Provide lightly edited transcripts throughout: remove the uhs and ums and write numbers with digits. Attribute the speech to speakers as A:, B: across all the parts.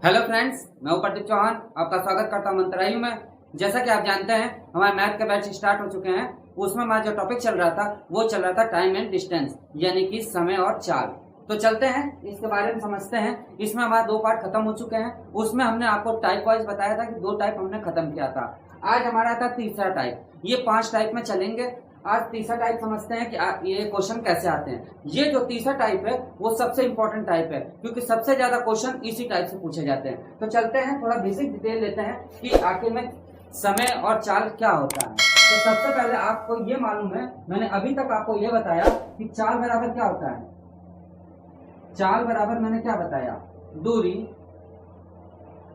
A: Hello friends, मैं हूं प्रदीप चौहान। आपका स्वागत करता हूं मंत्रायु में। जैसा कि आप जानते हैं, हमारे मैथ के बैच स्टार्ट हो चुके हैं। उसमें हमारा जो टॉपिक चल रहा था वो चल रहा था टाइम एंड डिस्टेंस, यानी कि समय और चाल। तो चलते हैं इसके बारे में समझते हैं। इसमें हमारे दो पार्ट खत्म हो चुके हैं। उसमें हमने आपको टाइप वाइज बताया था कि दो टाइप हमने खत्म किया था। आज हमारा था तीसरा टाइप। ये 5 टाइप में चलेंगे। आज तीसरा टाइप समझते हैं कि ये क्वेश्चन कैसे आते हैं। ये जो तीसरा टाइप है वो सबसे इंपॉर्टेंट टाइप है, क्योंकि सबसे ज्यादा क्वेश्चन इसी टाइप से पूछे जाते हैं। तो चलते हैं, थोड़ा बेसिक डिटेल लेते हैं कि आखिर में समय और चाल क्या होता है। तो सबसे पहले आपको ये मालूम है, मैंने अभी तक आपको ये बताया कि चाल बराबर क्या होता है। चाल बराबर मैंने क्या बताया, दूरी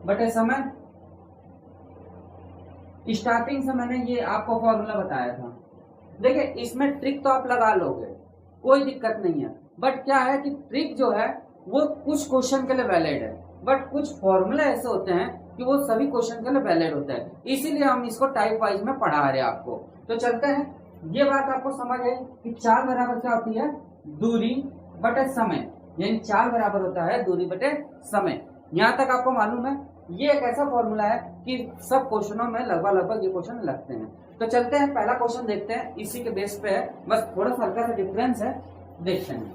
A: बटे समय। स्टार्टिंग से मैंने ये आपको फॉर्मूला बताया था। देखिए, इसमें ट्रिक तो आप लगा लोगे, कोई दिक्कत नहीं है। बट क्या है कि ट्रिक जो है वो कुछ क्वेश्चन के लिए वैलिड है, बट कुछ फॉर्मूला ऐसे होते हैं कि वो सभी क्वेश्चन के लिए वैलिड होता है। इसीलिए हम इसको टाइप वाइज में पढ़ा रहे हैं आपको। तो चलते हैं, ये बात आपको समझ आई कि चाल बराबर क्या होती है, दूरी बटे समय। यानी चाल बराबर होता है दूरी बटे समय। यहाँ तक आपको मालूम है। ये एक ऐसा फॉर्मूला है कि सब क्वेश्चनों में लगभग ये क्वेश्चन लगते हैं। तो चलते हैं, पहला क्वेश्चन देखते हैं। इसी के बेस पे है, बस थोड़ा सा हल्का सा डिफरेंस है, देखते हैं।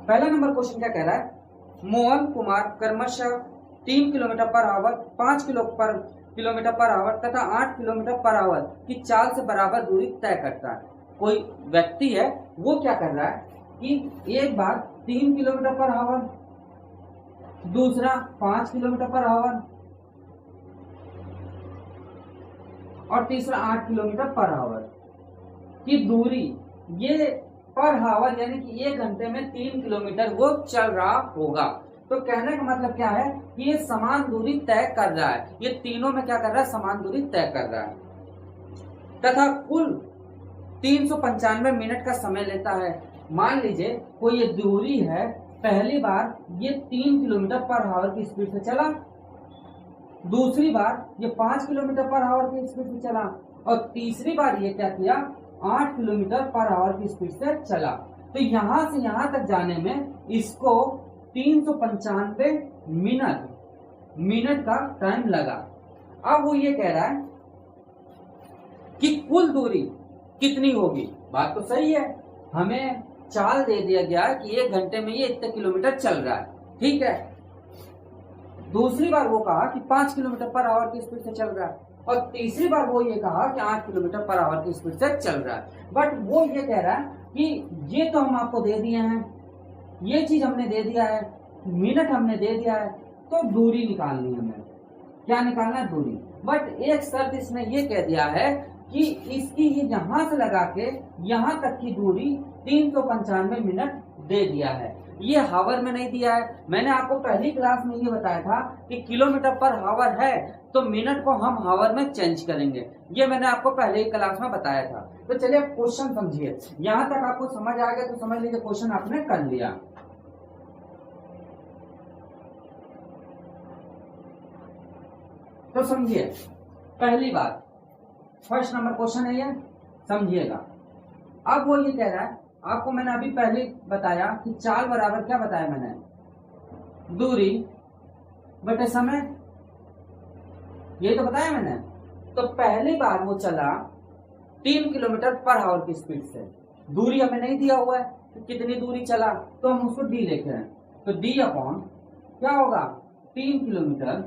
A: पहला नंबर क्वेश्चन क्या कह रहा है, मोहन कुमार क्रमशः 3 kilometre per hour, 5 kilometre per hour तथा 8 किलोमीटर पर आवर की चाल से बराबर दूरी तय करता है। कोई व्यक्ति है, वो क्या कर रहा है कि एक बार 3 किलोमीटर पर आवर, दूसरा 5 किलोमीटर पर आवर और तीसरा 8 किलोमीटर पर आवर की दूरी, ये पर आवर यानी कि 1 घंटे में 3 किलोमीटर वो चल रहा होगा। तो कहने का मतलब क्या है कि ये समान दूरी तय कर रहा है। ये तीनों में क्या कर रहा है, समान दूरी तय कर रहा है तथा कुल 395 मिनट का समय लेता है। मान लीजिए कोई ये दूरी है, पहली बार ये 3 किलोमीटर पर आवर की स्पीड से चला, दूसरी बार ये 5 किलोमीटर पर आवर की स्पीड से चला और तीसरी बार ये क्या किया, 8 किलोमीटर पर आवर की स्पीड से चला। तो यहां से यहां तक जाने में इसको 395 मिनट का टाइम लगा। अब वो ये कह रहा है कि कुल दूरी कितनी होगी। बात तो सही है, हमें चाल दे दिया गया कि 1 घंटे में ये इतने किलोमीटर चल रहा है, ठीक है। दूसरी बार वो कहा कि 5 किलोमीटर पर आवर की स्पीड से चल रहा है और तीसरी बार वो ये कहा कि 8 किलोमीटर पर आवर की स्पीड से चल रहा है। बट वो ये कह रहा है कि ये तो हम आपको दे दिए हैं, ये चीज हमने दे दिया है, मिनट हमने दे दिया है, तो दूरी निकालनी है हमें। क्या निकालना है, दूरी। बट एक शर्त इसने ये कह दिया है कि इसकी ये यहां से लगा के यहां तक की दूरी 395 मिनट दे दिया है। ये हावर में नहीं दिया है। मैंने आपको पहली क्लास में ये बताया था कि किलोमीटर पर हावर है तो मिनट को हम हावर में चेंज करेंगे। ये मैंने आपको पहले ही क्लास में बताया था। तो चलिए क्वेश्चन समझिए। यहां तक आपको समझ आ गया तो समझ लीजिए क्वेश्चन आपने कर लिया। तो समझिए, पहली बात, फर्स्ट नंबर क्वेश्चन है ये, समझिएगा। अब वो ये कह रहा है, आपको मैंने अभी पहले बताया कि चाल बराबर क्या बताया मैंने, दूरी बटे समय, ये तो बताया मैंने। तो पहली बार वो चला 3 किलोमीटर पर आवर की स्पीड से, दूरी हमें नहीं दिया हुआ है तो कितनी दूरी चला, तो हम उसको डी लिख रहे हैं। तो डी अपॉन क्या होगा, 3 किलोमीटर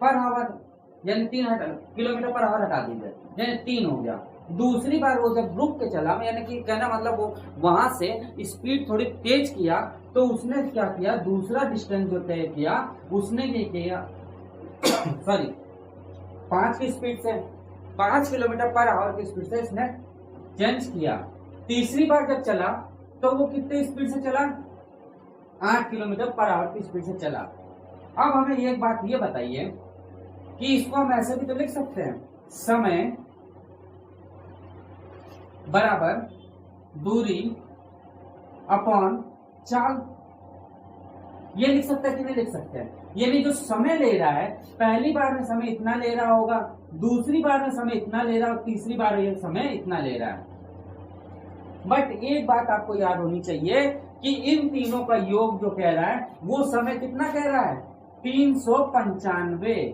A: पर आवर, यानी 3 किलोमीटर पर आवर हटा दीजिए, यानी 3 हो गया। दूसरी बार वो जब रुक के चला, यानी कि कहना मतलब वो वहां से स्पीड थोड़ी तेज किया, तो उसने क्या किया, दूसरा डिस्टेंस जो तय किया उसने ये किया सॉरी 5 की स्पीड से, 5 किलोमीटर पर आवर की स्पीड से इसने चेंज किया। तीसरी बार जब चला तो वो कितने स्पीड से चला, 8 किलोमीटर पर आवर की स्पीड से चला। अब हमें एक बात ये बताइए कि इसको हम ऐसे भी तो लिख सकते हैं, समय बराबर दूरी अपॉन चाल। ये लिख सकते हैं कि नहीं लिख सकते हैं। यानी जो समय ले रहा है, पहली बार में समय इतना ले रहा होगा, दूसरी बार में समय इतना ले रहा है और तीसरी बार ये समय इतना ले रहा है। बट एक बात आपको याद होनी चाहिए कि इन तीनों का योग जो कह रहा है वो समय कितना कह रहा है, 395।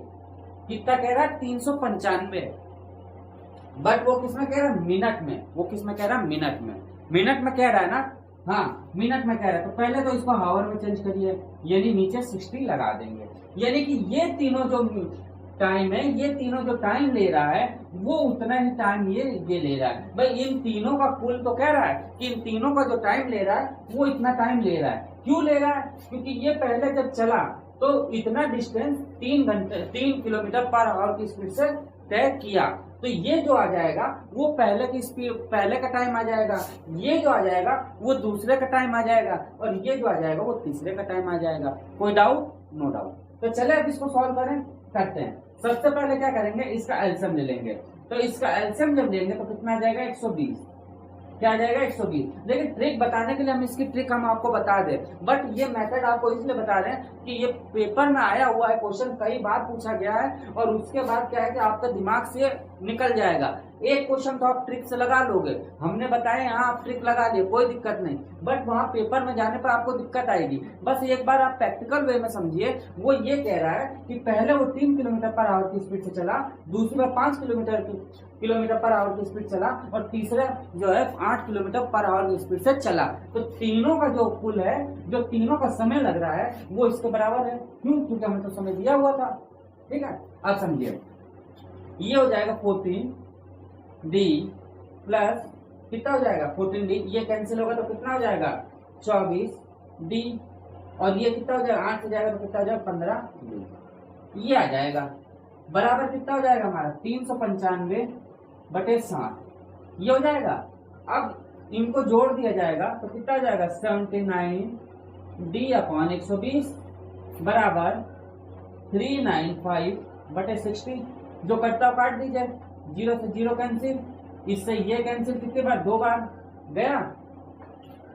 A: कितना कह रहा है, 395। बट वो किसमें कह रहा है, मिनट में। वो किसमें कह रहा है, मिनट में। मिनट में कह रहा है ना, हाँ मिनट में कह रहा है। तो पहले तो इसको हावर में चेंज करिए, यानी नीचे 60 लगा देंगे। यानी कि ये तीनों जो टाइम है, ये तीनों जो टाइम ले रहा है वो उतना ही टाइम ये ले रहा है। भाई इन तीनों का कुल तो कह रहा है कि इन तीनों का जो टाइम ले रहा है वो इतना टाइम ले रहा है। क्यों ले रहा है, क्योंकि ये पहले जब चला तो इतना डिस्टेंस 3 किलोमीटर पर आवर की स्पीड से तय किया। तो ये जो आ जाएगा वो पहले की स्पीड, पहले का टाइम आ जाएगा। ये जो आ जाएगा वो दूसरे का टाइम आ जाएगा, और ये जो आ जाएगा वो तीसरे का टाइम आ जाएगा। कोई डाउट? No doubt. तो चले अब इसको सॉल्व करते हैं। सबसे पहले क्या करेंगे, इसका एलसीएम ले लेंगे। तो इसका एलसीएम जब लेंगे तो कितना आ जाएगा, 120। क्या आ जाएगा, 120। लेकिन ट्रिक बताने के लिए हम इसकी ट्रिक हम आपको बता दें, बट ये मेथड आपको इसलिए बता रहे हैं कि ये पेपर में आया हुआ है, क्वेश्चन कई बार पूछा गया है, और उसके बाद क्या है कि आपका दिमाग से निकल जाएगा। एक क्वेश्चन तो आप ट्रिक से लगा लोगे, हमने बताया यहाँ आप ट्रिक लगा लिए, कोई दिक्कत नहीं, बट वहां पेपर में जाने पर आपको दिक्कत आएगी। बस एक बार आप प्रैक्टिकल वे में समझिए। वो ये कह रहा है कि पहले वो 3 किलोमीटर पर आवर की स्पीड से चला, दूसरी बार 5 किलोमीटर पर आवर की स्पीड चला, और तीसरा जो है 8 किलोमीटर पर आवर की स्पीड से चला। तो तीनों का जो कुल है, जो तीनों का समय लग रहा है वो इसके बराबर है। क्यों? क्योंकि हमें तो समय दिया हुआ था। ठीक है, अब समझिए। ये हो जाएगा 14D प्लस कितना हो जाएगा, 14D। ये कैंसिल होगा तो कितना हो जाएगा, 24D, और ये कितना हो जाएगा, 8 से जाएगा तो कितना हो जाएगा, 15D। ये आ जाएगा बराबर कितना हो जाएगा हमारा, 395/7। ये हो जाएगा। अब इनको जोड़ दिया जाएगा तो कितना हो जाएगा, 79D/120 बराबर 395/60। जो कटता काट दीजिए, 0 से 0 कैंसिल, इससे ये कैंसिल कितनी बार, 2 बार गया,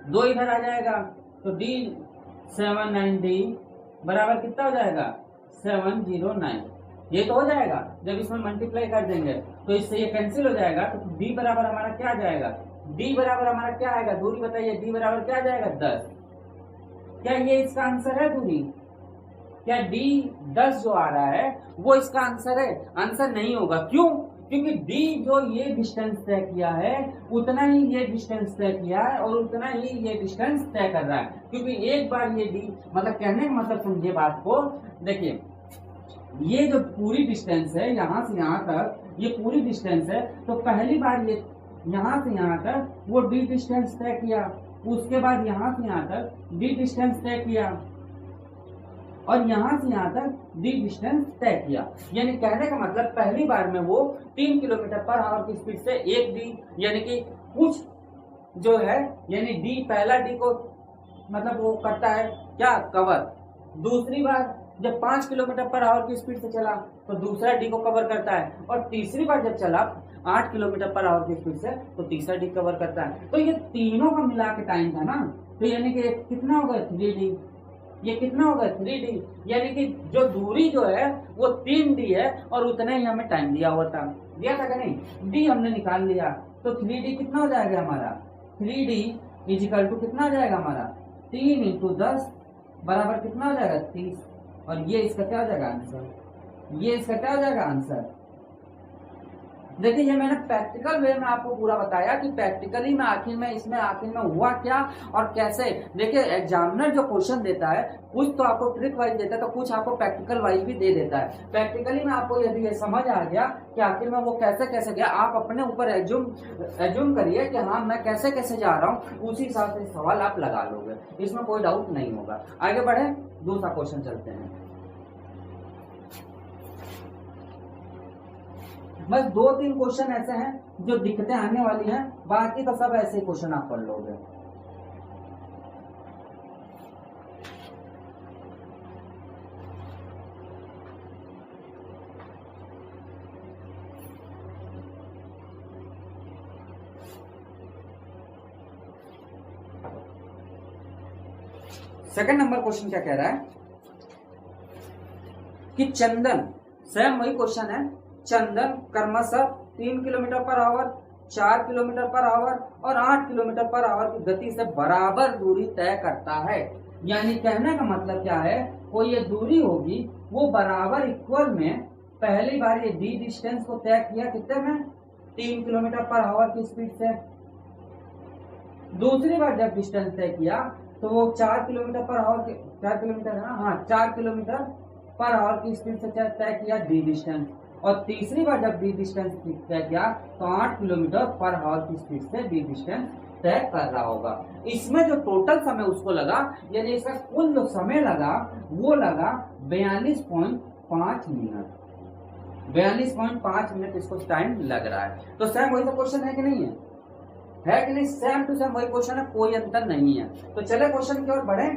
A: 2 इधर आ जाएगा। तो D79D बराबर कितना हो जाएगा, 709। ये तो हो जाएगा जब इसमें मल्टीप्लाई कर देंगे तो इससे ये कैंसिल हो जाएगा। तो D बराबर हमारा क्या आ जाएगा, D बराबर हमारा क्या आएगा, दूरी बताइए, D बराबर क्या आ जाएगा, 10। क्या ये इसका आंसर है दूरी? क्या D 10 जो आ रहा है वो इसका आंसर है? आंसर नहीं होगा। क्यों? क्योंकि D जो ये डिस्टेंस तय किया है उतना ही ये डिस्टेंस तय किया है, और उतना ही ये डिस्टेंस तय कर रहा है। क्योंकि एक बार ये D, मतलब कहने का मतलब समझिए बात को, देखिए ये जो पूरी डिस्टेंस है यहाँ से यहाँ तक, ये पूरी डिस्टेंस है, तो पहली बार ये यहाँ से यहाँ तक वो D डिस्टेंस तय किया, उसके बाद यहाँ से यहाँ तक D डिस्टेंस तय किया, और यहाँ से यहाँ तक D डिस्टेंस तय किया। यानी कहने का मतलब पहली बार में वो 3 किलोमीटर पर आवर की स्पीड से 1D, यानी कि कुछ जो है, यानी D, पहला D को मतलब वो करता है क्या, कवर। दूसरी बार जब 5 किलोमीटर पर आवर की स्पीड से चला तो दूसरा D को कवर करता है, और तीसरी बार जब चला 8 किलोमीटर पर आवर की स्पीड से तो तीसरा D कवर करता है। तो ये तीनों का मिला के टाइम था ना, तो यानी कि कितना होगा, 3D। ये कितना होगा, 3D। यानी कि जो दूरी जो है वो 3D है, और उतना ही हमें टाइम दिया हुआ था। दिया था कि नहीं? D हमने निकाल लिया, तो 3D कितना हो जाएगा हमारा, 3D इजिकल टू कितना हो जाएगा हमारा, 3 × 10 बराबर कितना हो जाएगा, 30। और ये इसका क्या हो जाएगा आंसर, ये इसका क्या हो जाएगा आंसर। देखिए ये मैंने प्रैक्टिकल वे में आपको पूरा बताया कि प्रैक्टिकली में आखिर में हुआ क्या और कैसे। देखिए एग्जामिनर जो क्वेश्चन देता है कुछ तो आपको ट्रिक वाइज देता है, तो कुछ आपको प्रैक्टिकल वाइज भी दे देता है। प्रैक्टिकली में आपको यदि ये समझ आ गया कि आखिर में वो कैसे गया, आप अपने ऊपर एज्यूम करिए कि हाँ मैं कैसे जा रहा हूँ, उसी हिसाब से सवाल आप लगा लोगे, इसमें कोई डाउट नहीं होगा। आगे बढ़े, दूसरा क्वेश्चन चलते हैं। बस 2-3 क्वेश्चन ऐसे हैं जो दिक्कतें आने वाली हैं, बाकी तो सब ऐसे क्वेश्चन आप पढ़ लोगे। सेकंड नंबर क्वेश्चन क्या कह रहा है कि चंदन, सेम वही क्वेश्चन है, चंदन क्रमशः 3 kilometre per hour, 4 kilometre per hour और 8 किलोमीटर पर आवर की गति से बराबर दूरी तय करता है। यानी कहने का मतलब क्या है, वो ये दूरी होगी वो बराबर इक्वल में पहली बार ये डी डिस्टेंस को तय किया कितने में, 3 किलोमीटर पर आवर की स्पीड से। दूसरी बार जब डिस्टेंस तय किया तो वो 4 किलोमीटर पर आवर के 4 किलोमीटर है ना, हाँ 4 किलोमीटर पर आवर की स्पीड से तय किया डी डिस्टेंस। और तीसरी बार जब डी डिस्टेंस तय किया तो 8 किलोमीटर पर आवर की स्पीड से डी डिस्टेंस तय कर रहा होगा। इसमें जो टोटल समय उसको लगा, यानी इसका कुल जो समय लगा वो लगा 42.5 मिनट। 42.5 मिनट इसको टाइम लग रहा है। तो सेम वही तो क्वेश्चन है कि नहीं है कि नहीं, सेम टू सेम वही क्वेश्चन है, कोई अंतर नहीं है। तो चले क्वेश्चन की ओर बढ़े।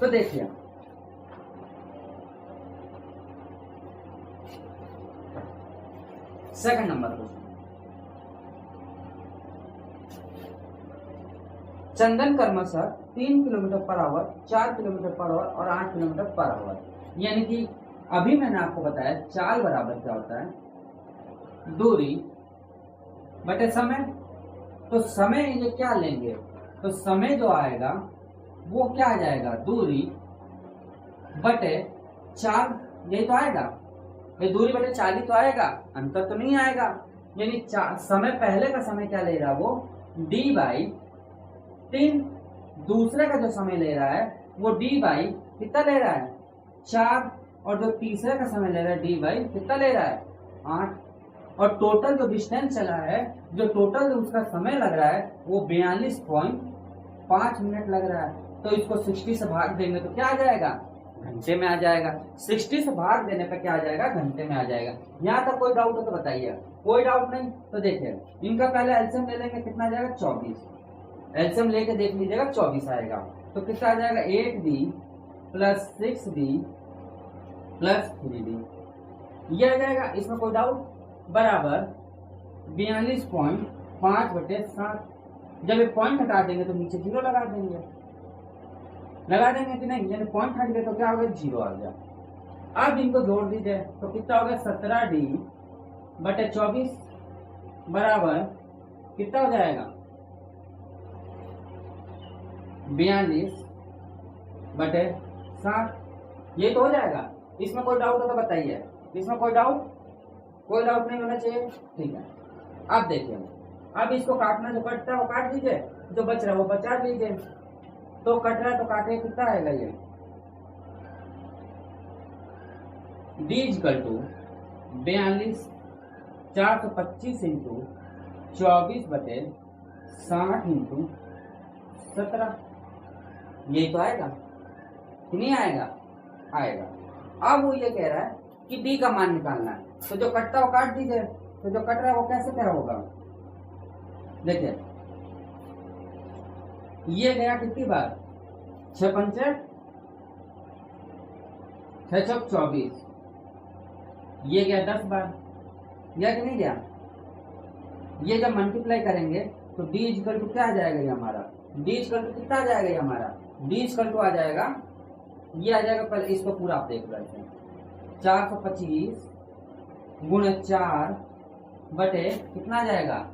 A: तो देखिए सेकंड नंबर क्वेश्चन, चंदन क्रमशः 3 kilometre per hour, 4 kilometre per hour और 8 किलोमीटर पर आवर, यानी कि अभी मैंने आपको बताया चाल बराबर क्या होता है, दूरी बटे समय। तो समय ये क्या लेंगे, तो समय जो आएगा वो क्या आ जाएगा, दूरी बटे 4, यही तो आएगा, ये दूरी बटे 4 ही तो आएगा, अंतर तो नहीं आएगा। यानी समय पहले का समय क्या ले रहा है वो d/3, दूसरे का जो समय ले रहा है वो d/ कितना ले रहा है 4, और जो तीसरे का समय ले रहा है d/ कितना ले रहा है 8। और टोटल जो डिस्टेंस चला है, जो टोटल उसका समय लग रहा है वो 42.5 मिनट लग रहा है। तो इसको 60 से भाग देंगे तो क्या आ जाएगा, घंटे में आ जाएगा। 60 से भाग देने पर क्या आ जाएगा, घंटे में आ जाएगा। यहाँ तक कोई डाउट हो तो बताइए, कोई डाउट नहीं। तो देखिए इनका पहले एलसीएम ले लेंगे, कितना आ जाएगा 24, एलसीएम लेके देख लीजिएगा 24 आएगा। तो कितना आ जाएगा 8d plus 6d plus 3d, ये आ जाएगा। इसमें कोई डाउट, बराबर 42.5 बटे 7। जब ये पॉइंट हटा देंगे तो नीचे 0 लगा देंगे कि नहीं, यानी पॉइंट हट गए तो क्या हो गया 0 आ गया। अब इनको जोड़ दीजिए तो कितना हो गया 17d बटे 24 बराबर कितना हो जाएगा 42 बटे 7, ये तो हो जाएगा। इसमें कोई डाउट हो तो बताइए, इसमें कोई डाउट नहीं होना चाहिए, ठीक है। अब देखिए, अब इसको काटना, जो कटता है वो काट दीजिए, जो बच रहा है वो बचा दीजिए। तो कट रहा है तो काटे, कितना आएगा ये d/42 425 इंटू 24 बटे 60 इंटू 17, यही तो आएगा कि नहीं आएगा, आएगा। अब वो ये कह रहा है कि d का मान निकालना है, तो जो कटता वो काट दीजिए, तो जो कट रहा है वो कैसे क्या होगा, देखिए ये गया कितनी बार 6 पंचे 6 चौक 24, ये गया 10 बार, गया कि नहीं गया। ये जब मल्टीप्लाई करेंगे तो d इक्वल टू क्या आ जाएगा, ये हमारा d इक्वल टू कितना आ जाएगा, ये हमारा d इक्वल टू आ जाएगा, ये आ जाएगा। पहले इसको पूरा आप देख लेते हैं, 425 गुणे 4 बटे कितना आ जाएगा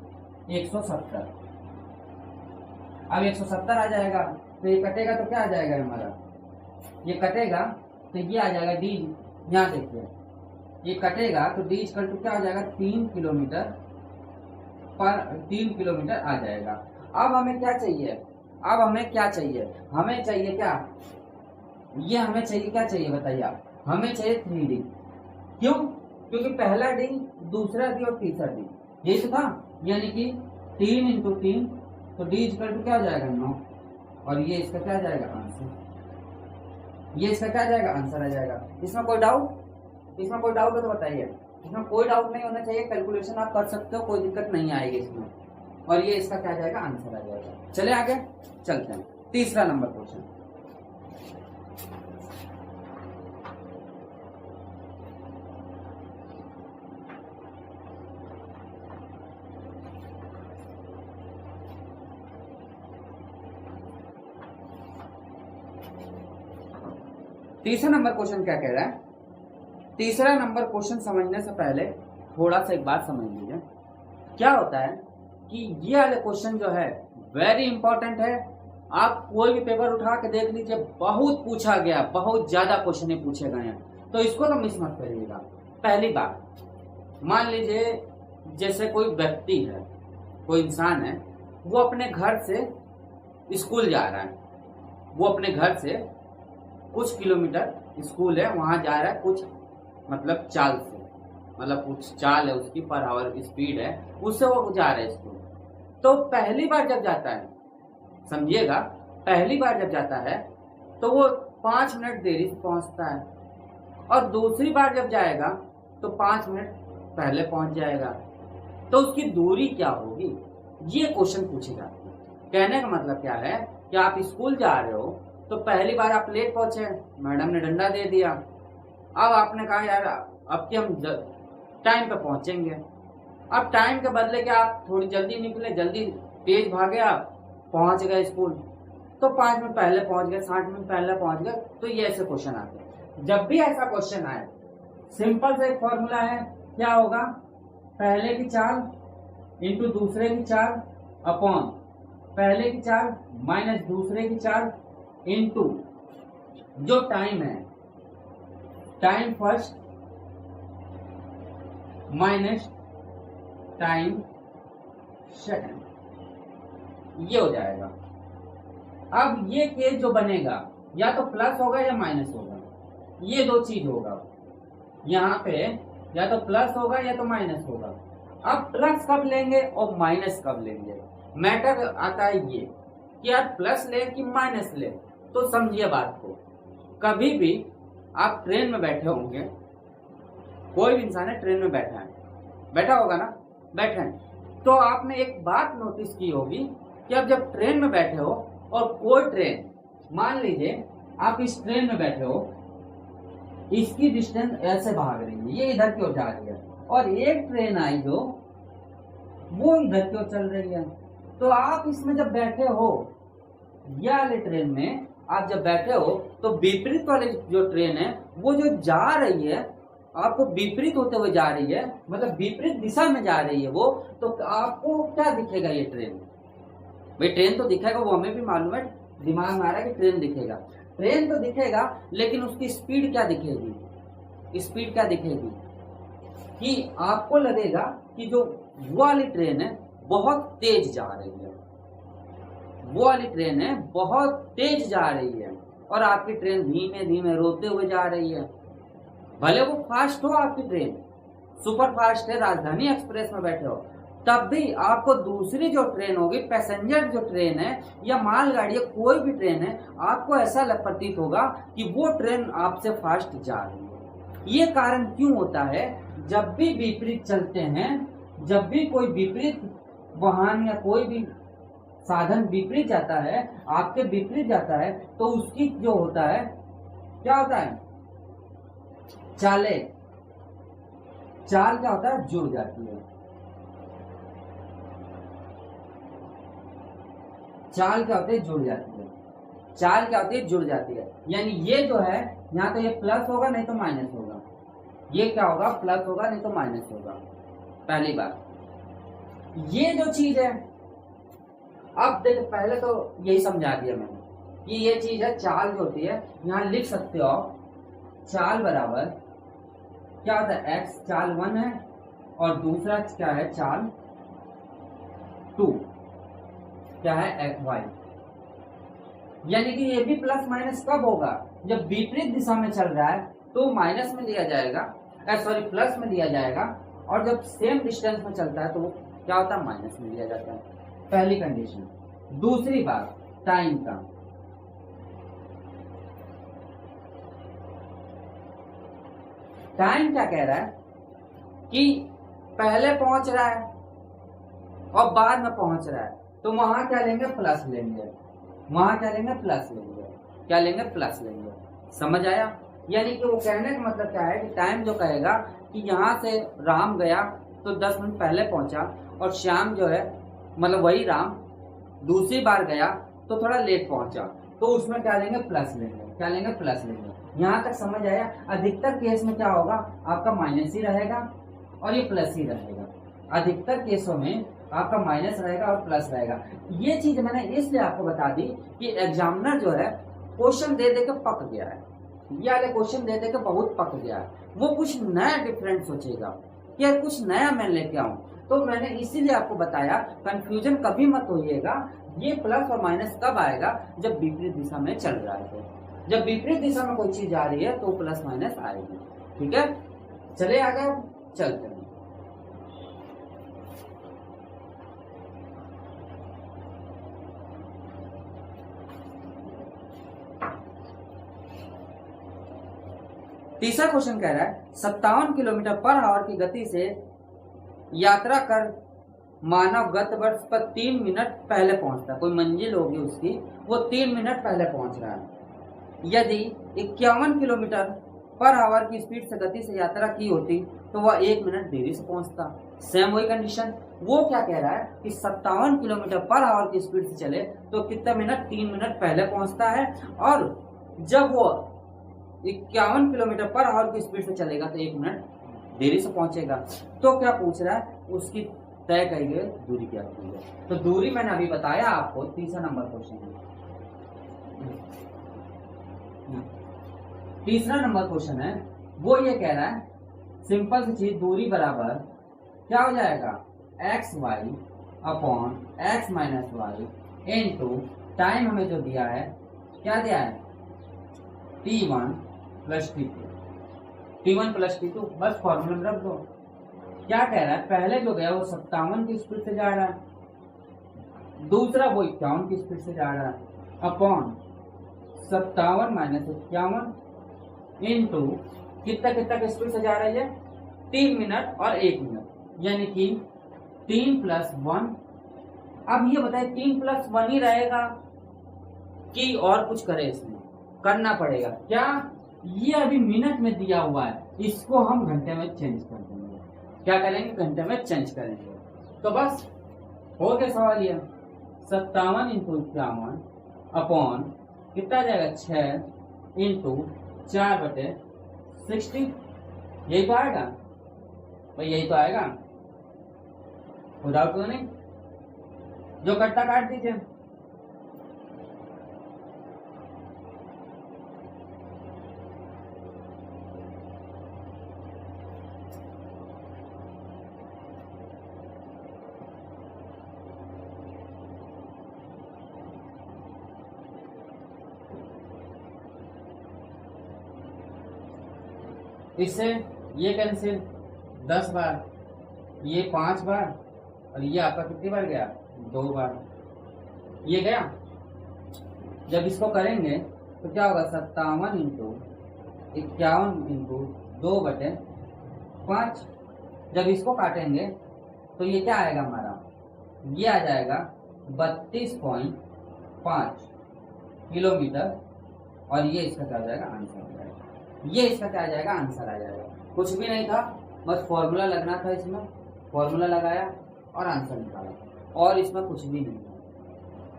A: 170। अब 170 आ जाएगा, तो ये कटेगा तो क्या आ जाएगा हमारा, ये कटेगा तो ये आ जाएगा d, यहाँ देखिए ये कटेगा तो d इक्वल टू क्या आ जाएगा 3 किलोमीटर आ जाएगा। अब हमें क्या चाहिए, हमें चाहिए क्या, ये हमें चाहिए क्या चाहिए बताइए आप, हमें चाहिए 3d। क्यों, क्योंकि पहला d, दूसरा d और तीसरा d, यही तो था। यानी कि 3 इंटू 3, तो d इक्वल टू क्या हो जाएगा 9, और ये इसका क्या जाएगा आंसर, ये इसका क्या जाएगा आंसर आ जाएगा। इसमें कोई डाउट हो तो बताइए। इसमें कोई डाउट नहीं होना चाहिए, कैलकुलेशन आप कर सकते हो, कोई दिक्कत नहीं आएगी इसमें। और ये इसका क्या जाएगा आंसर आ जाएगा। चले आगे चलते हैं, तीसरा नंबर क्वेश्चन। तीसरा नंबर क्वेश्चन क्या कह रहा है, तीसरा नंबर क्वेश्चन समझने से पहले थोड़ा सा एक बात समझ लीजिए। क्या होता है कि ये वाले क्वेश्चन जो है वेरी इंपॉर्टेंट है। आप कोई भी पेपर उठा के देख लीजिए, बहुत पूछा गया, बहुत ज्यादा क्वेश्चन पूछे गए हैं, तो इसको तो मिस मत करिएगा। पहली बात, मान लीजिए जैसे कोई व्यक्ति है, कोई इंसान है, वो अपने घर से स्कूल जा रहा है, वो अपने घर से कुछ किलोमीटर स्कूल है वहां जा रहा है, कुछ मतलब चाल से, मतलब कुछ चाल है उसकी, पर आवर स्पीड है, उससे वो जा रहा है स्कूल। तो पहली बार जब जाता है, समझिएगा, पहली बार जब जाता है तो वो 5 मिनट देरी से पहुंचता है, और दूसरी बार जब जाएगा तो 5 मिनट पहले पहुंच जाएगा। तो उसकी दूरी क्या होगी, ये क्वेश्चन पूछे जाते हैं। कहने का मतलब क्या है कि आप स्कूल जा रहे हो, तो पहली बार आप लेट पहुंचे, मैडम ने डंडा दे दिया, अब आपने कहा यार अब कि हम टाइम पे पहुंचेंगे। अब टाइम के बदले के आप थोड़ी जल्दी निकले, जल्दी तेज भागे, आप पहुंच गए स्कूल, तो 5 मिनट पहले पहुंच गए, 60 मिनट पहले पहुंच गए। तो ये ऐसे क्वेश्चन आते हैं। जब भी ऐसा क्वेश्चन आए, सिंपल सा एक फॉर्मूला है, क्या होगा, पहले की चाल इंटू दूसरे की चाल अपॉन पहले की चाल माइनस दूसरे की चाल इंटू जो टाइम है, time first minus time second, ये हो जाएगा। अब ये केस जो बनेगा, या तो प्लस होगा या माइनस होगा, ये दो चीज होगा यहाँ पे, या तो प्लस होगा या तो माइनस होगा। अब प्लस कब लेंगे और माइनस कब लेंगे, मैटर आता है ये कि यार प्लस ले कि माइनस ले। तो समझिए बात को, कभी भी आप ट्रेन में बैठे होंगे, कोई भी इंसान है ट्रेन में बैठा है, बैठा होगा ना, बैठे हैं, तो आपने एक बात नोटिस की होगी कि अब जब ट्रेन में बैठे हो और कोई ट्रेन, मान लीजिए आप इस ट्रेन में बैठे हो, इसकी डिस्टेंस ऐसे भाग रही है, ये इधर की ओर जा रही है, और एक ट्रेन आई जो वो इधर की ओर चल रही है। तो आप इसमें जब बैठे हो, यह वाले ट्रेन में आप जब बैठे हो, तो विपरीत वाली जो ट्रेन है वो जो जा रही है, आपको विपरीत होते हुए जा रही है, मतलब विपरीत दिशा में जा रही है वो, तो आपको क्या दिखेगा, ये ट्रेन, भाई ट्रेन तो दिखेगा, वो हमें भी मालूम है, दिमाग में आ रहा है कि ट्रेन दिखेगा, ट्रेन तो दिखेगा, लेकिन उसकी स्पीड क्या दिखेगी, स्पीड क्या दिखेगी कि आपको लगेगा कि जो वो वाली ट्रेन है बहुत तेज जा रही है, वो वाली ट्रेन है बहुत तेज जा रही है, और आपकी ट्रेन धीमे धीमे रोते हुए जा रही है। भले वो फास्ट हो, आपकी ट्रेन सुपर फास्ट है, राजधानी एक्सप्रेस में बैठे हो, तब भी आपको दूसरी जो ट्रेन होगी, पैसेंजर जो ट्रेन है या मालगाड़ी है, कोई भी ट्रेन है, आपको ऐसा प्रतीत होगा कि वो ट्रेन आपसे फास्ट जा रही है। ये कारण क्यों होता है, जब भी विपरीत चलते हैं, जब भी कोई विपरीत वाहन या कोई भी साधन विपरीत जाता है, आपके विपरीत जाता है, तो उसकी जो होता है, क्या होता है, चाल क्या होता है, जुड़ जाती है। चाल क्या होती है, जुड़ जाती है। चाल क्या होती है, जुड़ जाती है। यानी ये जो है, यहाँ तो ये प्लस होगा नहीं तो माइनस होगा, ये क्या होगा, प्लस होगा नहीं तो माइनस होगा, पहली बात। ये जो चीज है, अब देखो, पहले तो यही समझा दिया मैंने कि ये चीज है, चाल जो होती है, यहाँ लिख सकते हो चाल बराबर क्या होता है, एक्स, चाल 1 है, और दूसरा क्या है, चाल 2 क्या है, वाई। यानी कि ये भी प्लस माइनस कब होगा, जब विपरीत दिशा में चल रहा है तो माइनस में लिया जाएगा, सॉरी प्लस में लिया जाएगा, और जब सेम डिस्टेंस में चलता है तो वो क्या होता है, माइनस में लिया जाता है, पहली कंडीशन। दूसरी बात, टाइम का, टाइम क्या कह रहा है कि पहले पहुंच रहा है और बाद में पहुंच रहा है, तो वहां क्या लेंगे, प्लस लेंगे, वहां क्या लेंगे, प्लस लेंगे, क्या लेंगे, प्लस लेंगे। समझ आया। यानी कि वो कहने का मतलब क्या है कि टाइम जो कहेगा कि यहाँ से राम गया तो 10 मिनट पहले पहुंचा, और श्याम जो है मतलब वही राम दूसरी बार गया तो थोड़ा लेट पहुंचा, तो उसमें क्या लेंगे, प्लस लेंगे, क्या लेंगे, प्लस लेंगे। यहाँ तक समझ आया। अधिकतर केस में क्या होगा, आपका माइनस ही रहेगा, और ये प्लस ही रहेगा। अधिकतर केसों में आपका माइनस रहेगा और प्लस रहेगा। ये चीज मैंने इसलिए आपको बता दी कि एग्जामिनर जो है क्वेश्चन दे दे के पक गया है, ये वाले क्वेश्चन दे दे के बहुत पक गया है, वो कुछ नया डिफरेंट सोचेगा कि यार कुछ नया मैं लेके आऊं। तो मैंने इसीलिए आपको बताया कंफ्यूजन कभी मत होइएगा। ये प्लस और माइनस कब आएगा, जब विपरीत दिशा में चल रहा है। तो जब विपरीत दिशा में कोई चीज आ रही है तो प्लस माइनस आएगी। ठीक है, चले आगे चलते हैं। तीसरा क्वेश्चन कह रहा है 57 किलोमीटर पर आवर की गति से यात्रा कर मानव गंतव्य पर 3 मिनट पहले पहुंचता है। कोई मंजिल होगी उसकी, वो 3 मिनट पहले पहुंच रहा है। यदि 51 किलोमीटर पर आवर की स्पीड से गति से यात्रा की होती तो वह 1 मिनट देरी से पहुंचता। सेम वही कंडीशन। वो क्या कह रहा है कि 57 किलोमीटर पर आवर की स्पीड से चले तो कितना मिनट, 3 मिनट पहले पहुंचता है, और जब वो 51 किलोमीटर पर आवर की स्पीड से चलेगा तो 1 मिनट देरी से पहुंचेगा। तो क्या पूछ रहा है, उसकी तय करी गई दूरी क्या होती है। तो दूरी मैंने अभी बताया आपको, तीसरा नंबर क्वेश्चन है। तीसरा नंबर क्वेश्चन है, वो ये कह रहा है सिंपल सी चीज, दूरी बराबर क्या हो जाएगा, X Y upon X minus Y into time हमें जो दिया है, क्या दिया है, T1 plus T2, T1 plus T2, बस फॉर्मूला में रख दो। क्या कह रहा है, पहले जो गया वो 57 की स्पीड से जा रहा है, दूसरा वो 51 की स्पीड से जा रहा है, अपॉन 57 माइनस 51 इनटू कितना कितना की स्पीड से जा रही है, 3 मिनट और 1 मिनट, यानी कि 3 प्लस 1। अब ये बताए 3 प्लस 1 ही रहेगा कि और कुछ करे, इसमें करना पड़ेगा क्या, ये अभी मिनट में दिया हुआ है, इसको हम घंटे में चेंज कर देंगे। क्या करेंगे, घंटे में चेंज करेंगे। तो बस हो गया सवाल ये, 57 इंटू 51 अपॉन कितना आ जाएगा, 6 इंटू 4/60, यही तो आएगा भाई, यही तो आएगा, विदाउट तो नहीं, जो कट्टा काट दीजिए। इससे ये कैंसिल 10 बार, ये 5 बार, और ये आपका कितनी बार गया, 2 बार, ये गया। जब इसको करेंगे तो क्या होगा, 57 इंटू 51 इंटू 2/5। जब इसको काटेंगे तो ये क्या आएगा हमारा, ये आ जाएगा 32.5 किलोमीटर, और ये इसका क्या आ जाएगा, आंसर आ जाएगा। ये इसका क्या आ जाएगा, आंसर आ जाएगा। कुछ भी नहीं था, बस फॉर्मूला लगना था, इसमें फॉर्मूला लगाया और आंसर निकाला, और इसमें कुछ भी नहीं था।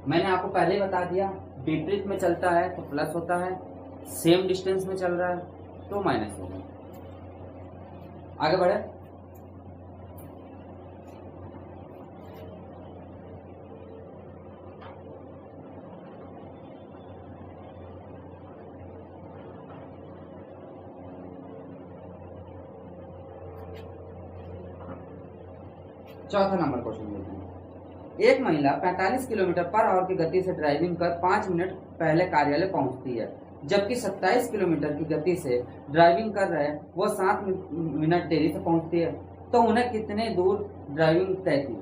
A: मैंने आपको पहले ही बता दिया, विपरीत में चलता है तो प्लस होता है, सेम डिस्टेंस में चल रहा है तो माइनस होगा। आगे बढ़े। चौथा नंबर क्वेश्चन लेते हैं। एक महिला 45 किलोमीटर पर आवर की गति से ड्राइविंग कर 5 मिनट पहले कार्यालय पहुंचती है, जबकि 27 किलोमीटर की गति से ड्राइविंग कर रहे वो 7 मिनट देरी से पहुंचती है। तो उन्हें कितने दूर ड्राइविंग तय की।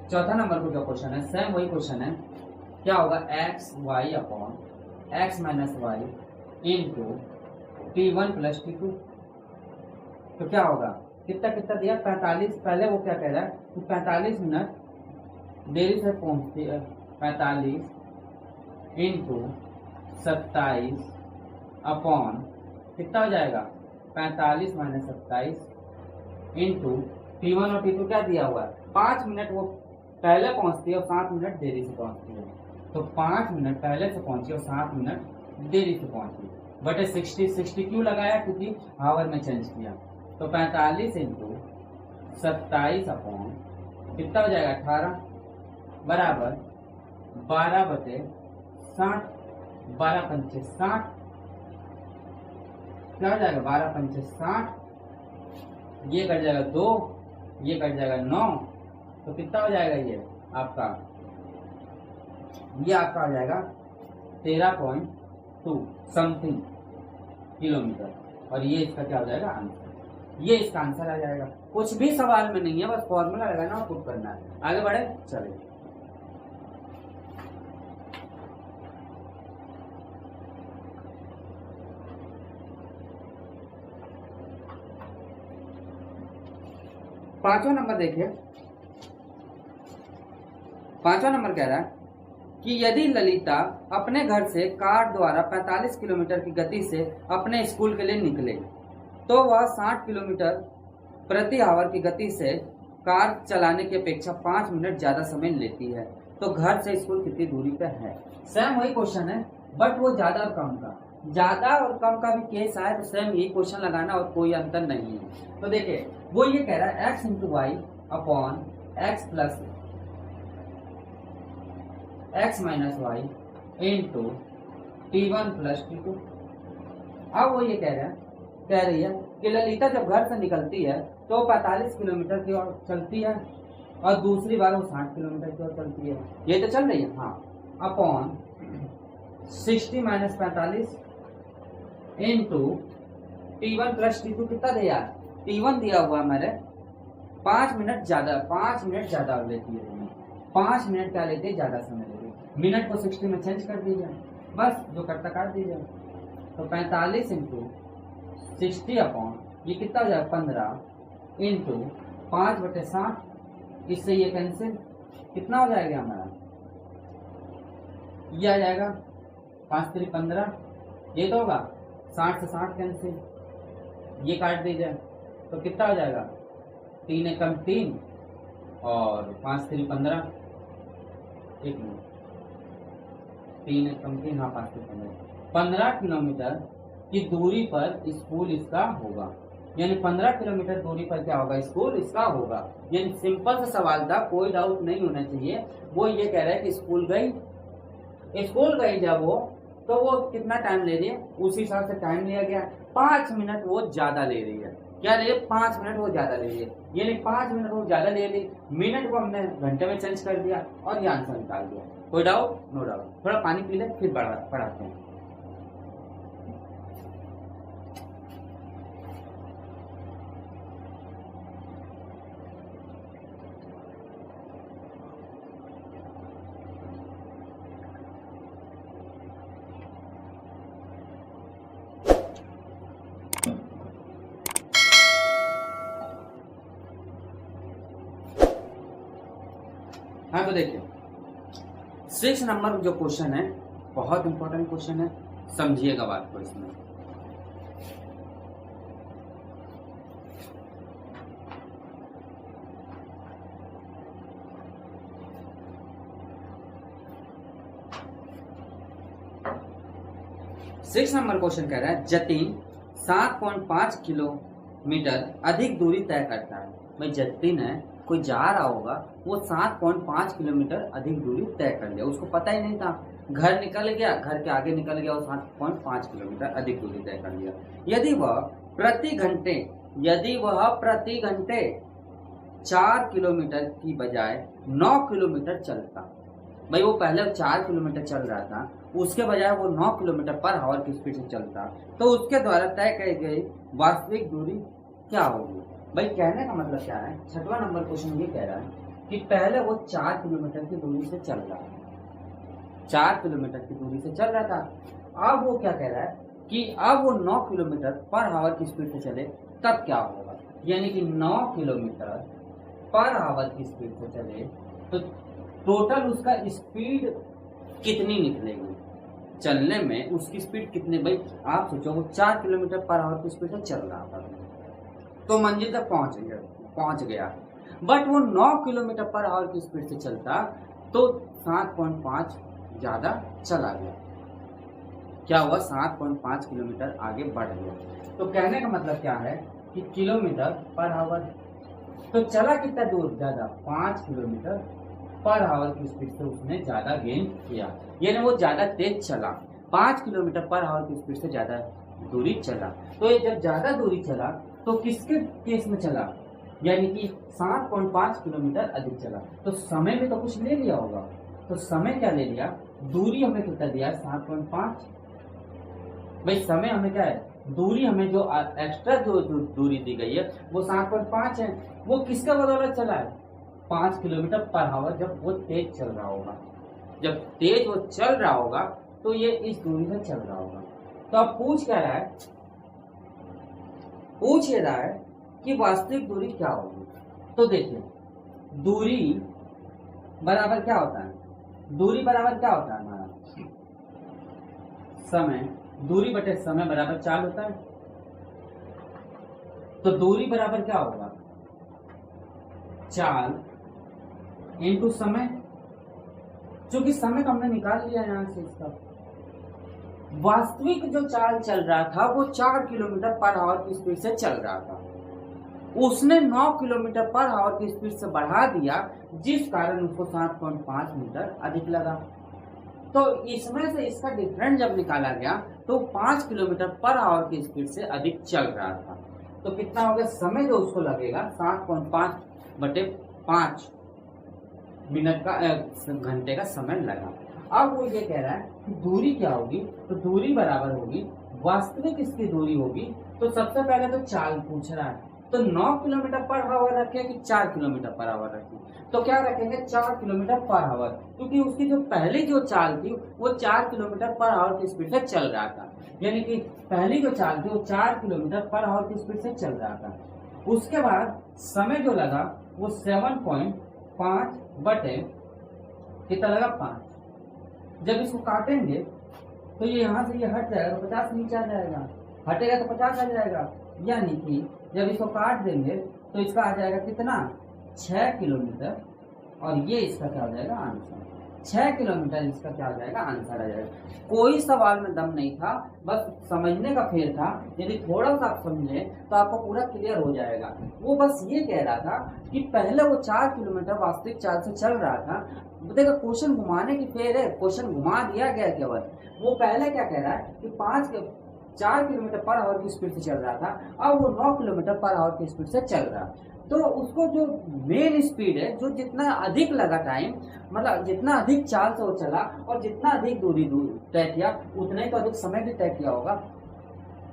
A: चौथा नंबर को जो क्वेश्चन है, सेम वही क्वेश्चन है, क्या होगा, X Y upon X minus Y into T1 plus T2। तो क्या होगा, कितना कितना दिया, 45। पहले वो क्या कह रहा है कि 45 मिनट देरी से पहुंचती है, 45 इंटू 27 अपॉन कितना हो जाएगा, 45 माइनस 27 इंटू T1 और T2 क्या दिया हुआ है, 5 मिनट वो पहले पहुंचती है और 7 मिनट देरी से पहुंचती है। तो 5 मिनट पहले से पहुंची और 7 मिनट देरी से पहुंची, बटे 60 क्यों लगाया, क्योंकि हावर में चेंज किया। तो 45 इंटू 27 अपॉन कितना हो जाएगा 18 बराबर 12/60, 12×5 = 60, क्या हो जाएगा 12×5 = 60, ये कट जाएगा 2, ये कट जाएगा 9, तो कितना हो जाएगा ये आपका हो जाएगा 13.2 समथिंग किलोमीटर, और ये इसका क्या हो जाएगा आंसर, ये इसका आंसर आ जाएगा। कुछ भी सवाल में नहीं है, बस फॉर्मूला लगाना और पुट करना है। आगे बढ़े, चलिए। पांचवा नंबर देखिए, पांचवा नंबर कह रहा है कि यदि ललिता अपने घर से कार द्वारा 45 किलोमीटर की गति से अपने स्कूल के लिए निकले तो वह 60 किलोमीटर प्रति आवर की गति से कार चलाने की अपेक्षा 5 मिनट ज्यादा समय लेती है, तो घर से स्कूल कितनी दूरी पर है। सेम वही क्वेश्चन है, बट वो ज्यादा और कम का, ज्यादा और कम का भी केस आए तो सेम यही क्वेश्चन लगाना और कोई अंतर नहीं है। तो देखिए वो ये कह रहा है x into Y upon X plus x minus Y into T1 plus T2। अब वो ये कह रही है कि ललिता जब घर से निकलती है तो 45 किलोमीटर की ओर चलती है और दूसरी बार वो 60 किलोमीटर की ओर चलती है, ये तो चल रही है हाँ, upon 60 minus 45 into T1 plus T2 कितना दिया, T1 दिया हुआ हमारे 5 मिनट ज्यादा लेती है, 5 मिनट क्या लेते हैं ज्यादा समय लेते हैं, मिनट को 60 में चेंज कर दीजिए, बस जो कटता काट दीजिए। तो 45 इंटू 60 अपॉन ये कितना हो जाएगा 15 इंटू 5/60, इससे ये कैंसिल, कितना हो जाएगा हमारा, ये आ जाएगा 5 3 15, ये तो होगा 60 से 60 कैंसिल, ये काट दीजिए तो कितना हो जाएगा 3 एकम 3 और 5 3 15, 1 मिनट 3 एकम 3 हाँ 5 3 15 किलोमीटर की दूरी पर स्कूल इसका होगा, यानी 15 किलोमीटर दूरी पर क्या होगा स्कूल इसका होगा। यानी सिंपल सा सवाल था, कोई डाउट नहीं होना चाहिए। वो ये कह रहा है कि स्कूल गई जब वो तो वो कितना टाइम ले रही है, उसी हिसाब से टाइम लिया गया, 5 मिनट वो ज्यादा ले रही है, क्या ले 5 मिनट वो ज्यादा ले रही है, यानी 5 मिनट वो ज्यादा ले ली, मिनट को हमने घंटे में चेंज कर दिया और ये आंसर निकाल दिया। कोई डाउट? No doubt. थोड़ा पानी पी ले फिर पढ़ाते हैं। हाँ तो देखिए 6 नंबर जो क्वेश्चन है बहुत इंपॉर्टेंट क्वेश्चन है, समझिएगा बात को इसमें। सिक्स नंबर क्वेश्चन कह रहा है जतिन 7.5 किलोमीटर अधिक दूरी तय करता है। भाई जतिन है, कोई जा रहा होगा, वो 7.5 किलोमीटर अधिक दूरी तय कर लिया, उसको पता ही नहीं था, घर निकल गया, घर के आगे निकल गया और 7.5 किलोमीटर अधिक दूरी तय कर लिया। यदि वह प्रति घंटे 4 किलोमीटर की बजाय 9 किलोमीटर चलता, भाई वो पहले 4 किलोमीटर चल रहा था, उसके बजाय वो 9 किलोमीटर पर आवर की स्पीड से चलता, तो उसके द्वारा तय की गई वास्तविक दूरी क्या होगी। भाई कहने का मतलब क्या है, 6वां नंबर क्वेश्चन ये कह रहा है कि पहले वो 4 किलोमीटर की दूरी से चल रहा है, 4 किलोमीटर की दूरी से चल रहा था, अब वो क्या कह रहा है कि अब वो 9 किलोमीटर पर आवर की स्पीड से चले तब क्या होगा। यानी कि 9 किलोमीटर पर आवर की स्पीड से चले तो टोटल उसका स्पीड कितनी निकलेगी, चलने में उसकी स्पीड कितनी। भाई आप सोचो वो 4 किलोमीटर पर आवर की स्पीड से चल रहा था तो मंजिल तक पहुंच गया, बट वो 9 किलोमीटर पर आवर की स्पीड से चलता तो 7.5 ज्यादा चला गया, क्या हुआ 7.5 किलोमीटर आगे बढ़ गया। तो कहने का मतलब क्या है कि किलोमीटर पर आवर। तो चला कितना दूर, ज्यादा, 5 किलोमीटर पर आवर की स्पीड से उसने ज्यादा गेन किया, यानी वो ज्यादा तेज चला, 5 किलोमीटर पर आवर की स्पीड से ज्यादा दूरी चला। तो ये जब ज्यादा दूरी चला तो किसके केस में चला, यानी कि 7.5 किलोमीटर अधिक चला। तो समय में तो कुछ ले लिया होगा, तो समय क्या ले लिया, दूरी हमें कितना दिया, 7.5। भाई समय हमें क्या है, दूरी हमें जो एक्स्ट्रा जो दूरी दी गई है वो 7.5 है। वो किसका बदौलत चला है, 5 किलोमीटर पर आवर। जब वो तेज चल रहा होगा, जब तेज वो चल रहा होगा तो ये इस दूरी से चल रहा होगा। तो अब पूछ क्या रहा है, पूछ ये रहा है कि वास्तविक दूरी क्या होगी। तो देखिए, दूरी बराबर क्या होता है, दूरी बराबर क्या होता है हमारा, समय, दूरी बटे समय बराबर चाल होता है। तो दूरी बराबर क्या होगा, चाल इनटू समय। क्योंकि समय को हमने निकाल लिया यहां से, इसका वास्तविक जो चाल चल रहा था वो 4 किलोमीटर पर आवर की स्पीड से चल रहा था, उसने 9 किलोमीटर पर आवर की स्पीड से बढ़ा दिया, जिस कारण उसको 7.5 मीटर अधिक लगा। तो इसमें से इसका डिफरेंस जब निकाला गया तो 5 किलोमीटर पर आवर की स्पीड से अधिक चल रहा था। तो कितना हो गया, समय जो उसको लगेगा 7.5 बटे 5 मिनट का, घंटे का समय लगा। अब वो ये कह रहा है कि दूरी क्या होगी, तो दूरी बराबर होगी, वास्तविक इसकी दूरी होगी। तो सबसे पहले तो चाल पूछ रहा है, तो 9 किलोमीटर पर आवर रखे कि 4 किलोमीटर पर आवर रखे, तो क्या रखेंगे, 4 किलोमीटर पर आवर, क्योंकि उसकी जो पहली जो चाल थी वो 4 किलोमीटर पर आवर की स्पीड से चल रहा था, यानी कि पहली जो चाल थी वो 4 किलोमीटर पर आवर की स्पीड से चल रहा था। उसके बाद समय जो लगा वो 7.5 बटे कितना लगा, 5। जब इसको काटेंगे तो ये यहाँ से ये हट जाएगा तो 50 नीचे आ जाएगा, हटेगा तो 50 आ जाएगा, यानी कि जब इसको काट देंगे तो इसका आ जाएगा कितना, 6 किलोमीटर, और ये इसका क्या हो जाएगा, आंसर। 6 किलोमीटर इसका क्या हो जाएगा, आंसर आ जाएगा। कोई सवाल में दम नहीं था, बस समझने का फेर था। यदि थोड़ा सा आप समझे तो आपको पूरा क्लियर हो जाएगा। वो बस ये कह रहा था कि पहले वो 4 किलोमीटर वास्तविक चाल से चल रहा था। देखो क्वेश्चन घुमाने की फेर है, क्वेश्चन घुमा दिया गया केवल। वो पहले क्या कह रहा है कि 4 किलोमीटर पर आवर की स्पीड से चल रहा था, अब वो 9 किलोमीटर पर आवर की स्पीड से चल रहा है। तो उसको जो मेन स्पीड है, जो जितना अधिक लगा टाइम, मतलब जितना अधिक चाल से वो चला और जितना अधिक दूरी तय किया, उतना ही तो अधिक समय भी तय किया होगा,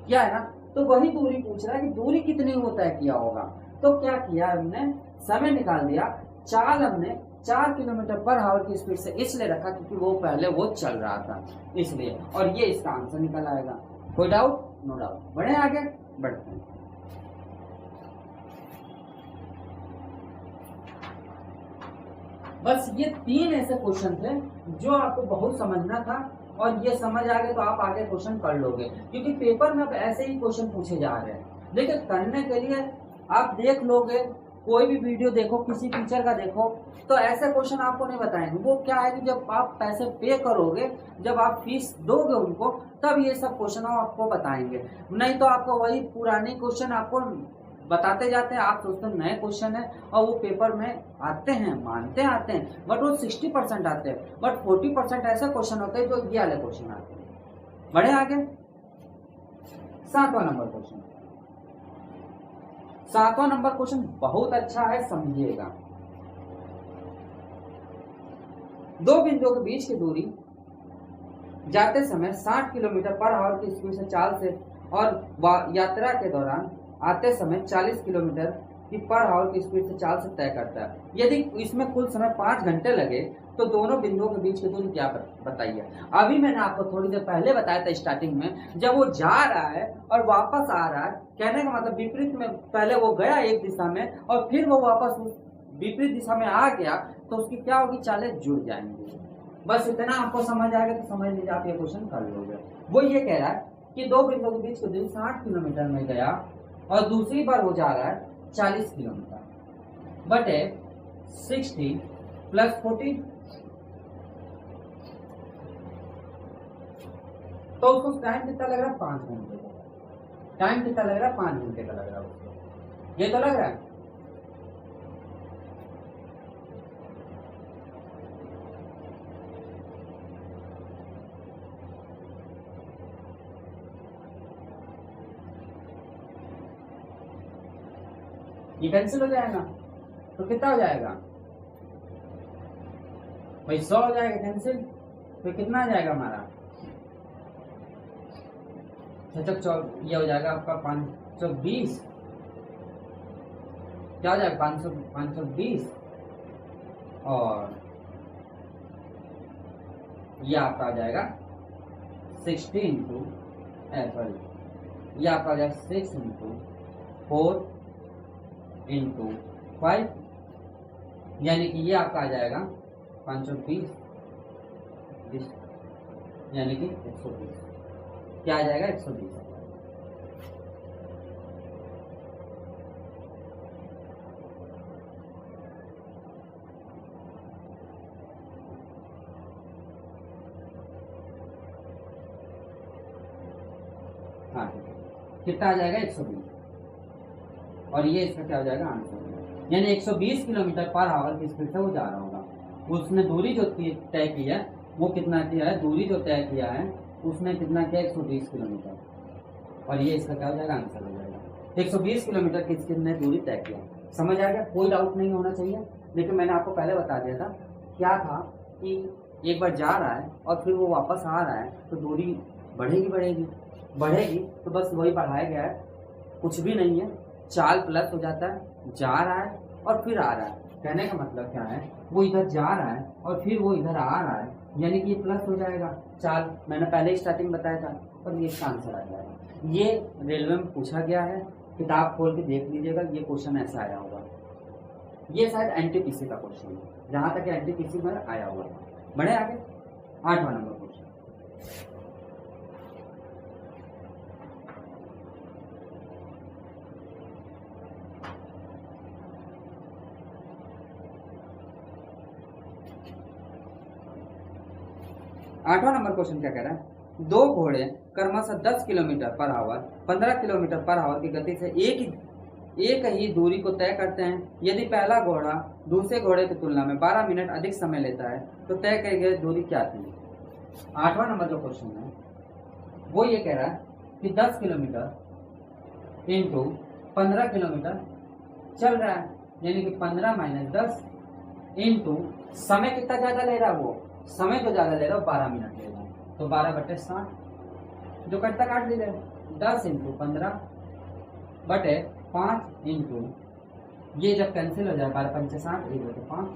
A: क्या है ना। तो वही दूरी पूछ रहा है कि दूरी कितनी वो तय किया होगा। तो क्या किया हमने, समय निकाल दिया, चाल हमने 4 किलोमीटर पर आवर की स्पीड से इसलिए रखा क्योंकि वो पहले वो चल रहा था इसलिए, और ये इसका आंसर निकल आएगा। कोई डाउट? No doubt. बढ़े आगे, बढ़ते हैं। बस ये 3 ऐसे क्वेश्चन थे जो आपको बहुत समझना था, और ये समझ आ गए तो आप आगे क्वेश्चन कर लोगे, क्योंकि पेपर में अब ऐसे ही क्वेश्चन पूछे जा रहे हैं। लेकिन करने के लिए आप देख लोगे, कोई भी वीडियो देखो, किसी टीचर का देखो, तो ऐसे क्वेश्चन आपको नहीं बताएंगे। वो क्या है कि जब आप पैसे पे करोगे, जब आप फीस दोगे उनको, तब ये सब क्वेश्चन आपको बताएंगे। नहीं तो आपको वही पुराने क्वेश्चन आपको बताते जाते हैं, आप सोचते हैं नए क्वेश्चन है, और वो पेपर में आते हैं, मानते आते हैं, बट वो 60% आते हैं, बट 40% ऐसे क्वेश्चन होते हैं जो ये वाले क्वेश्चन आते हैं। बढ़े आगे, 7वां नंबर क्वेश्चन। 7वां नंबर क्वेश्चन बहुत अच्छा है, समझिएगा। दो बिंदुओं के बीच की दूरी जाते समय 60 किलोमीटर पर आवर की स्पीड से चाल से, और यात्रा के दौरान आते समय 40 किलोमीटर की पर आवर की स्पीड से चाल से तय करता है। यदि इसमें कुल समय 5 घंटे लगे तो दोनों बिंदुओं के बीच की दूरी क्या बताइए। अभी मैंने आपको थोड़ी देर पहले बताया था स्टार्टिंग में, जब वो जा रहा है और वापस आ रहा है, कहने का मतलब विपरीत में, पहले वो गया एक दिशा में और फिर वो वापस विपरीत दिशा में आ गया, तो उसकी क्या होगी, चालें जुड़ जाएंगी। बस इतना आपको समझ आएगा तो समझ लीजिए आप ये क्वेश्चन कर लोगे। वो ये कह रहा है कि दो बिंदुओं के बीच की दूरी 60 किलोमीटर में गया और दूसरी बार हो जा रहा है 40 किलोमीटर बटे 60 प्लस 40, तो उसको टाइम कितना लग रहा है, 5 घंटे का। टाइम कितना लग रहा है, 5 घंटे का लग रहा है उसको। ये तो लग रहा है। ये कैंसिल हो जाएगा तो कितना हो जाएगा भाई, 100 हो जाएगा कैंसिल। तो कितना आ जाएगा हमारा, ये हो जाएगा आपका 520, क्या हो जाएगा 520, और ये आपका आ जाएगा 60 इंटू ये आपका आ जाएगा 6 इंटू 4 इंटू 5, यानी कि ये आपका आ जाएगा 520, यानी कि 120, क्या आ जाएगा 120। हाँ, कितना आ जाएगा 120, और ये इसका क्या हो जाएगा आंसर, यानी 120 किलोमीटर पर आवर की स्पीड से वो जा रहा होगा। उसने दूरी जो तय की है वो कितना किया है, दूरी जो तय किया है उसने कितना किया 120 किलोमीटर, और ये इसका क्या हो जाएगा आंसर हो जाएगा 120 किलोमीटर किसने दूरी तय किया। समझ आ गया, कोई डाउट नहीं होना चाहिए। लेकिन मैंने आपको पहले बता दिया था क्या था कि एक बार जा रहा है और फिर वो वापस आ रहा है तो दूरी बढ़ेगी तो बस वही बढ़ाया गया है, कुछ भी नहीं है। चाल प्लस हो जाता है, जा रहा है और फिर आ रहा है। कहने का मतलब क्या है, वो इधर जा रहा है और फिर वो इधर आ रहा है, यानी कि ये प्लस हो जाएगा चाल। मैंने पहले ही स्टार्टिंग बताया था, और ये इसका आंसर आ जाएगा। ये रेलवे में पूछा गया है, किताब खोल के देख लीजिएगा, ये क्वेश्चन ऐसा आया होगा। ये शायद एनटीपीसी का क्वेश्चन है, जहां तक एनटीपीसी में आया हुआ है। बढ़े आगे, 8वां नंबर क्वेश्चन। 8वां नंबर क्वेश्चन क्या कह रहा है, दो घोड़े क्रमशः 10 kilometre per hour 15 kilometre per hour की गति से एक ही दूरी को तय करते हैं। यदि पहला घोड़ा दूसरे घोड़े की तुलना में 12 मिनट अधिक समय लेता है तो तय की गई दूरी क्या थी। 8वां नंबर जो क्वेश्चन है वो ये कह रहा है कि 10 किलोमीटर इंटू 15 किलोमीटर चल रहा है, यानी कि 15 माइनस 10 इंटू समय कितना ज्यादा ले रहा है, वो समय तो ज्यादा ले रहा है, 12 मिनट ले रहा है, तो 12/60 जो कटता काट दीजिए, 10 इंटू 15/5 इंटू ये जब कैंसिल हो जाए 12×5 = 5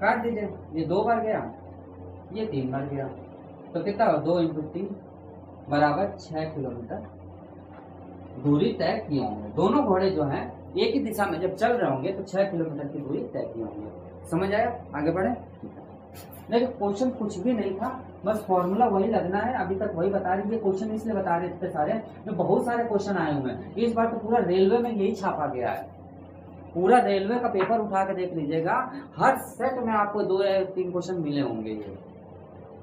A: काट दीजिए, ये 2 बार गया, ये 3 बार गया, तो कितना हो 2 इंटू 3 बराबर 6 किलोमीटर दूरी तय किए होंगे। दोनों घोड़े जो हैं एक ही दिशा में जब चल रहे होंगे तो 6 किलोमीटर की दूरी तय किए होंगे। समझ आया, आगे बढ़े। देखिए क्वेश्चन कुछ भी नहीं था, बस फॉर्मूला वही लगना है, अभी तक वही बता रही है। क्वेश्चन इसलिए बता रहे थे सारे, जो बहुत सारे क्वेश्चन आए हुए हैं इस बार, तो पूरा रेलवे में यही छापा गया है। पूरा रेलवे का पेपर उठा के देख लीजिएगा, हर सेट में आपको 2 या 3 क्वेश्चन मिले होंगे ये।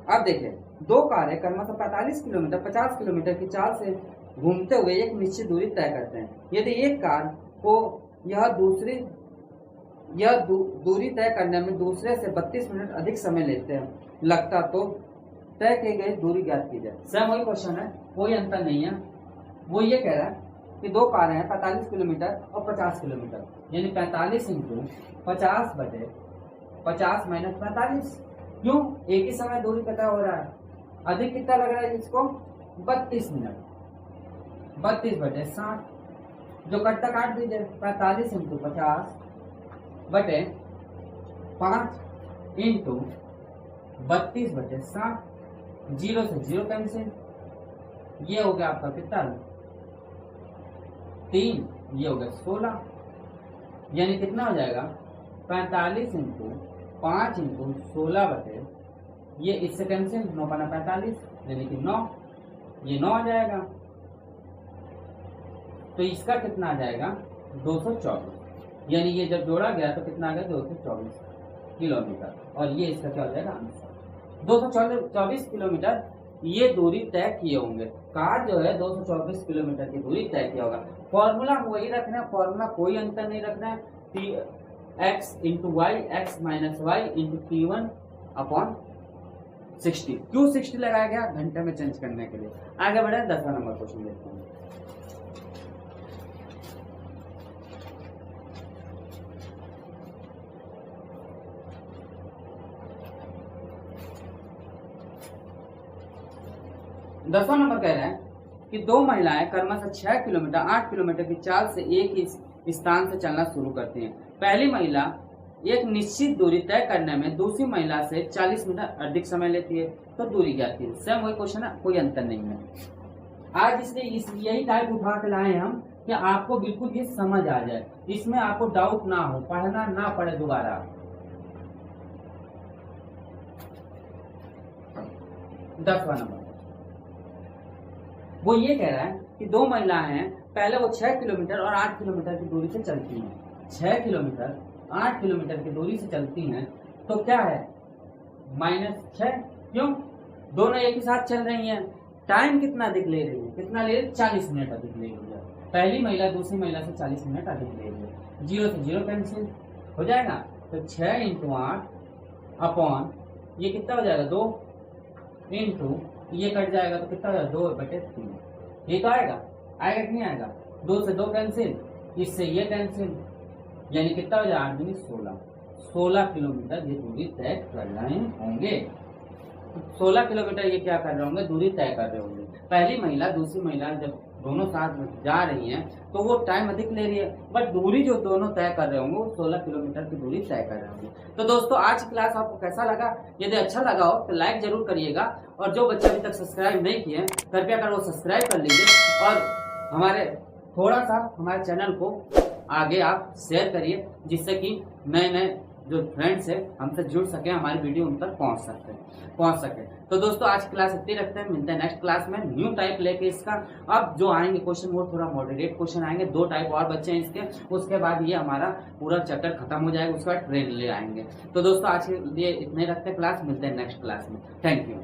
A: अब देखिए, दो कारें क्रमशः 45 किलोमीटर 50 किलोमीटर की चाल से घूमते हुए एक निश्चित दूरी तय करते हैं। यदि एक कार को यह दूरी तय करने में दूसरे से 32 मिनट अधिक समय लगता तो तय की गई दूरी ज्ञात की जाए। सेम वही क्वेश्चन है, कोई अंतर नहीं है। वो ये कह रहा है कि दो कारें हैं 45 किलोमीटर और 50 किलोमीटर, यानी 45 इंटू 50/50 माइनस 45। क्यों, एक ही समय दूरी पता हो रहा है, अधिक कितना लग रहा है इसको 32 मिनट, 32/60 जो कटता काट दीजिए, 45 इंटू 50/5 इंटू 32/60, 0 से 0 कैंसिल, ये हो गया आपका कितना 3, ये हो गया 16, यानी कितना हो जाएगा 45 इंटू 5 इंटू 16 ये इससे कैंसिल, 9×45 यानी कि 9, ये 9 आ जाएगा। तो इसका कितना आ जाएगा 224, यानी ये जब जोड़ा गया तो कितना आ गया 224 किलोमीटर, और ये इसका क्या हो जाएगा आंसर। 224 किलोमीटर ये दूरी तय किए होंगे। कार जो है 224 किलोमीटर की दूरी तय किया होगा। फॉर्मूला वही रखना है, फॉर्मूला कोई अंतर नहीं रखना है। x into Y X minus Y into T1 upon 60। क्यों 60 लगाया गया? घंटे में चेंज करने के लिए। आगे बढ़े 10वां नंबर क्वेश्चन देखते हैं। दसवां नंबर कह रहे हैं कि दो महिलाएं क्रमशः 6 किलोमीटर 8 किलोमीटर की चाल से एक ही स्थान से चलना शुरू करती हैं। पहली महिला एक निश्चित दूरी तय करने में दूसरी महिला से 40 मिनट अधिक समय लेती है, तो दूरी क्या थी? सेम वही क्वेश्चन है, कोई अंतर नहीं है। आज इसलिए यही टाइप उठा के लाए हम कि आपको बिल्कुल ये समझ आ जाए, इसमें आपको डाउट ना हो, पढ़ना ना पड़े दोबारा। 10वां नंबर वो ये कह रहा है कि दो महिलाएं हैं, पहले वो 6 किलोमीटर और 8 किलोमीटर की दूरी से चलती हैं। 6 किलोमीटर 8 किलोमीटर की दूरी से चलती हैं, तो क्या है? -6। क्यों? दोनों एक ही साथ चल रही हैं। टाइम कितना अधिक ले रही है? कितना ले रही है? 40 मिनट अधिक ले रही है। पहली महिला दूसरी महिला से 40 मिनट अधिक ले रही है। 0 से 0 कैंसिल हो जाएगा, तो 6 इंटू 8 अपॉन ये कितना हो जाएगा? 2 इंटू ये कट जाएगा तो कितना हो जाएगा? 2/3। ये तो आएगा कि नहीं आएगा? 2 से 2 कैंसिल, इससे ये कैंसिल, यानी कितना हो जाएगा? 8 दूनी 16 किलोमीटर ये दूरी तय कर रहे होंगे। 16 किलोमीटर ये क्या कर रहे होंगे? दूरी तय कर रहे होंगे। पहली महिला दूसरी महिला जब दोनों साथ जा रही हैं तो वो टाइम अधिक ले रही है, बट दूरी जो दोनों तय कर रहे होंगे वो 16 किलोमीटर की दूरी तय कर रहे होंगे। तो दोस्तों आज की क्लास आपको कैसा लगा? यदि अच्छा लगा हो तो लाइक जरूर करिएगा, और जो बच्चे अभी तक सब्सक्राइब नहीं किए कृपया कर वो सब्सक्राइब कर लीजिए, और हमारे थोड़ा सा हमारे चैनल को आगे आप शेयर करिए, जिससे कि नए नए जो फ्रेंड्स है हमसे जुड़ सके, हमारी वीडियो उन तक पहुंच सके। तो दोस्तों आज क्लास इतनी रखते हैं, मिलते हैं नेक्स्ट क्लास में न्यू टाइप लेके इसका। अब जो आएंगे क्वेश्चन वो थोड़ा मॉडरेट क्वेश्चन आएंगे, 2 टाइप और बच्चे हैं इसके, उसके बाद ये हमारा पूरा चक्कर खत्म हो जाएगा, उसके बाद ट्रेन ले आएंगे। तो दोस्तों आज के लिए इतने रखते हैं क्लास, मिलते हैं नेक्स्ट क्लास में। Thank you.